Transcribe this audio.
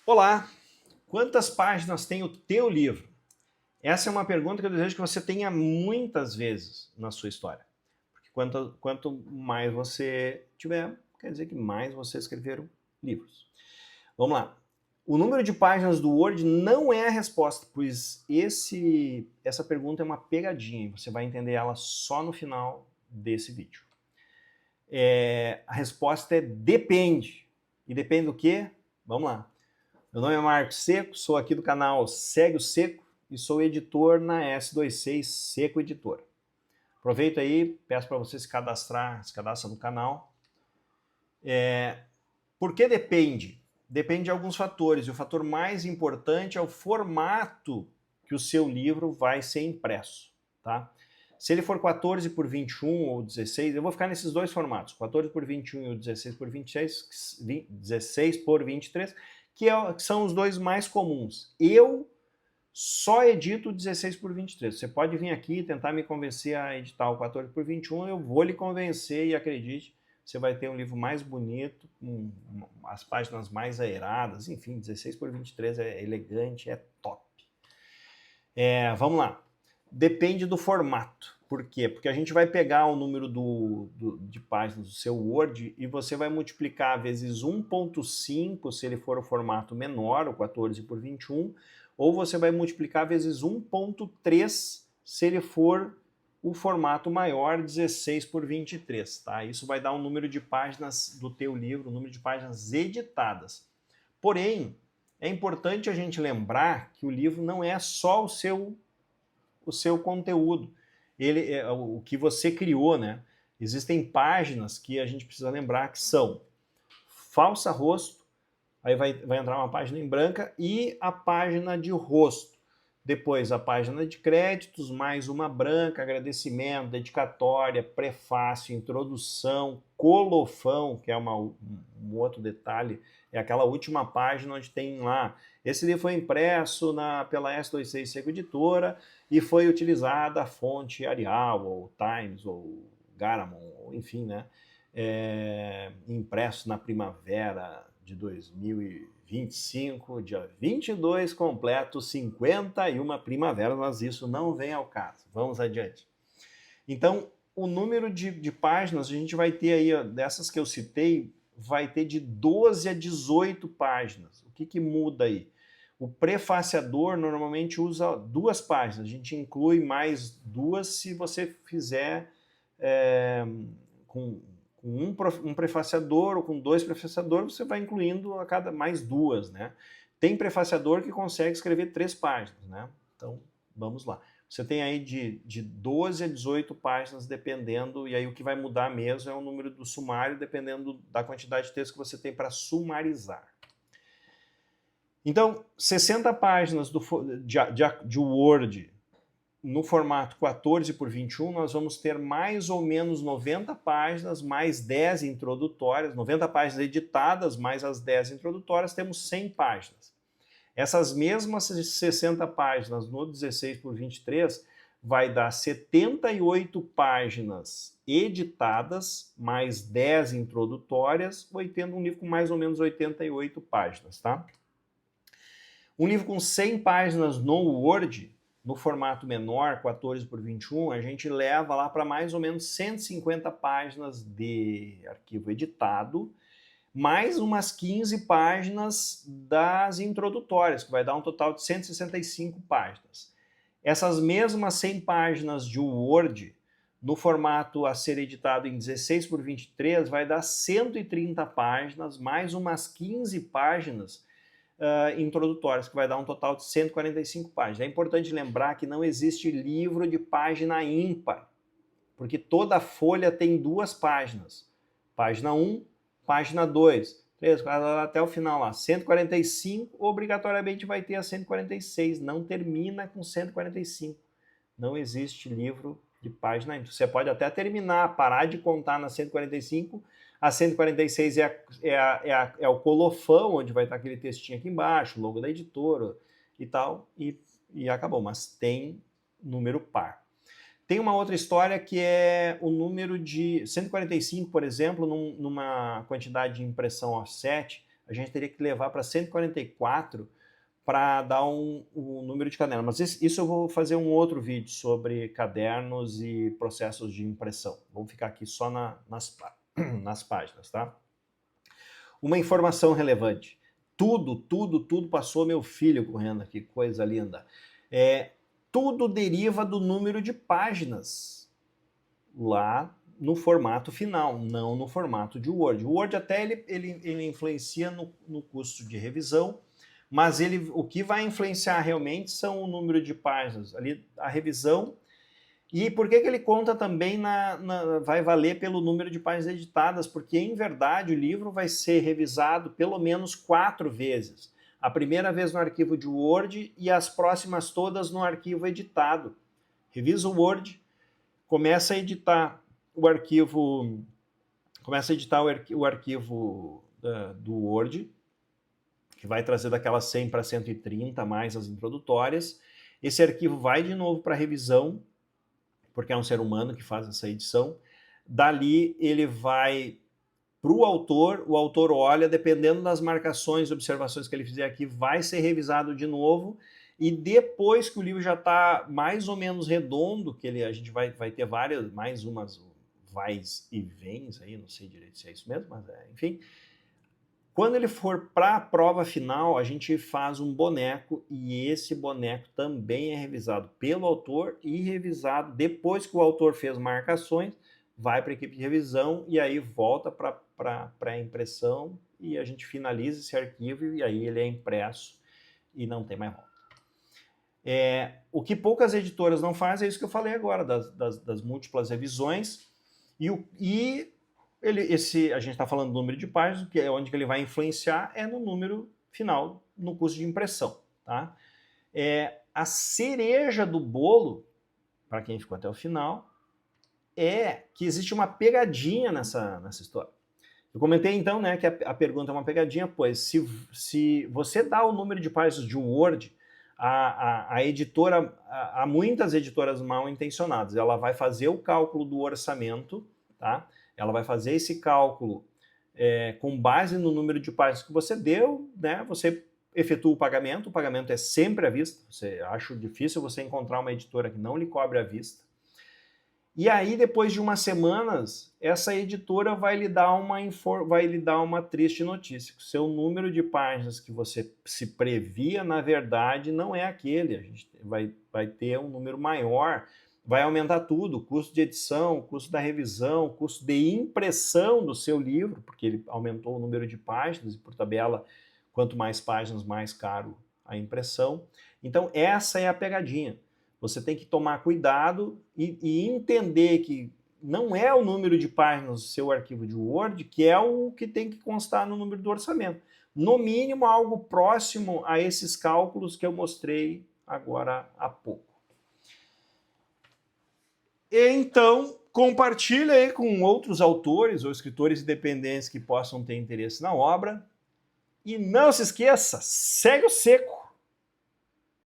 Olá! Quantas páginas tem o teu livro? Essa é uma pergunta que eu desejo que você tenha muitas vezes na sua história. Porque quanto mais você tiver, quer dizer que mais você escreveram livros. Vamos lá. O número de páginas do Word não é a resposta, pois essa pergunta é uma pegadinha e você vai entender ela só no final desse vídeo. A resposta é depende. E depende do quê? Vamos lá. Meu nome é Marcos Seco, sou aqui do canal Segue o Seco e sou editor na S26 Seco Editora. Aproveito aí, peço para você se cadastra no canal. Por que depende? Depende de alguns fatores, e o fator mais importante é o formato que o seu livro vai ser impresso, tá? Se ele for 14 por 21 ou 16, eu vou ficar nesses dois formatos, 14 por 21 e o 16 por 26, 16 por 23, que são os dois mais comuns. Eu só edito 16 por 23. Você pode vir aqui e tentar me convencer a editar o 14 por 21, eu vou lhe convencer e acredite, você vai ter um livro mais bonito, com as páginas mais aeradas, enfim, 16 por 23 é elegante, é top. Vamos lá. Depende do formato. Por quê? Porque a gente vai pegar o número de páginas do seu Word e você vai multiplicar vezes 1.5 se ele for o formato menor, o 14 por 21, ou você vai multiplicar vezes 1.3 se ele for o formato maior, 16 por 23, tá? Isso vai dar um número de páginas do teu livro, um número de páginas editadas. Porém, é importante a gente lembrar que o livro não é só o seu conteúdo, ele é o que você criou, né? Existem páginas que a gente precisa lembrar que são falsa rosto, aí vai entrar uma página em branca e a página de rosto. Depois a página de créditos, mais uma branca, agradecimento, dedicatória, prefácio, introdução, colofão, que é um outro detalhe, é aquela última página onde tem lá, esse livro foi impresso pela S26 Seco Editora e foi utilizada a fonte Arial, ou Times, ou Garamond, ou enfim, né? Impresso na primavera de 2025, dia 22, completo 51 primavera, mas isso não vem ao caso. Vamos adiante. Então, o número de páginas, a gente vai ter aí, ó, dessas que eu citei, vai ter de 12 a 18 páginas. O que muda aí? O prefaciador normalmente usa 2 páginas, a gente inclui mais 2 se você fizer com um prefaciador ou com 2 prefaciadores, você vai incluindo a cada mais 2, né? Tem prefaciador que consegue escrever 3 páginas, né? Então, vamos lá. Você tem aí de 12 a 18 páginas, dependendo, e aí o que vai mudar mesmo é o número do sumário, dependendo da quantidade de texto que você tem para sumarizar. Então, 60 páginas de Word no formato 14 por 21, nós vamos ter mais ou menos 90 páginas, mais 10 introdutórias, 90 páginas editadas, mais as 10 introdutórias, temos 100 páginas. Essas mesmas 60 páginas no 16 por 23 vai dar 78 páginas editadas, mais 10 introdutórias, tendo um livro com mais ou menos 88 páginas, tá? Um livro com 100 páginas no Word, no formato menor, 14 por 21, a gente leva lá para mais ou menos 150 páginas de arquivo editado, mais umas 15 páginas das introdutórias, que vai dar um total de 165 páginas. Essas mesmas 100 páginas de Word, no formato a ser editado em 16 por 23, vai dar 130 páginas, mais umas 15 páginas introdutórias, que vai dar um total de 145 páginas. É importante lembrar que não existe livro de página ímpar, porque toda folha tem 2 páginas. Página 1, página 2, 3, 4, até o final lá. 145, obrigatoriamente vai ter a 146, não termina com 145. Não existe livro de página ímpar. Você pode até terminar, parar de contar na 145, a 146 é o colofão, onde vai estar aquele textinho aqui embaixo, logo da editora e tal, e acabou. Mas tem número par. Tem uma outra história que é o número de 145, por exemplo, numa quantidade de impressão offset, a gente teria que levar para 144 para dar um número de cadernos. Mas isso eu vou fazer um outro vídeo sobre cadernos e processos de impressão. Vamos ficar aqui só nas páginas, tá? Uma informação relevante. Tudo passou meu filho correndo aqui, coisa linda. Tudo deriva do número de páginas lá no formato final, não no formato de Word. O Word até ele influencia no custo de revisão, mas o que vai influenciar realmente são o número de páginas, ali a revisão. E por que ele conta também vai valer pelo número de páginas editadas? Porque, em verdade, o livro vai ser revisado pelo menos 4 vezes. A primeira vez no arquivo de Word e as próximas todas no arquivo editado. Revisa o Word, começa a editar o arquivo, o arquivo do Word, que vai trazer daquelas 100 para 130, mais as introdutórias. Esse arquivo vai de novo para revisão, porque é um ser humano que faz essa edição. Dali ele vai para o autor olha, dependendo das marcações e observações que ele fizer aqui, vai ser revisado de novo, e depois que o livro já está mais ou menos redondo, que a gente vai ter mais umas vais e vens aí, não sei direito se é isso mesmo, mas enfim. Quando ele for para a prova final, a gente faz um boneco, e esse boneco também é revisado pelo autor e revisado depois que o autor fez marcações, vai para a equipe de revisão e aí volta para a impressão, e a gente finaliza esse arquivo e aí ele é impresso e não tem mais volta. O que poucas editoras não fazem é isso que eu falei agora, das múltiplas revisões, a gente está falando do número de páginas, que é onde que ele vai influenciar no número final, no custo de impressão. Tá? A cereja do bolo, para quem ficou até o final, é que existe uma pegadinha nessa história. Eu comentei então, né, que a pergunta é uma pegadinha, pois se você dá o número de páginas de Word, a editora, há muitas editoras mal intencionadas, ela vai fazer o cálculo do orçamento, tá? Ela vai fazer esse cálculo com base no número de páginas que você deu, né? Você efetua o pagamento é sempre à vista. Acho difícil você encontrar uma editora que não lhe cobre à vista. E aí, depois de umas semanas, essa editora vai lhe dar uma triste notícia. O seu número de páginas que você se previa, na verdade, não é aquele. A gente vai ter um número maior, vai aumentar tudo, o custo de edição, o custo da revisão, o custo de impressão do seu livro, porque ele aumentou o número de páginas, e por tabela, quanto mais páginas, mais caro a impressão. Então, essa é a pegadinha. Você tem que tomar cuidado e entender que não é o número de páginas do seu arquivo de Word que é o que tem que constar no número do orçamento. No mínimo, algo próximo a esses cálculos que eu mostrei agora há pouco. Então, compartilha aí com outros autores ou escritores independentes que possam ter interesse na obra. E não se esqueça, segue o seco!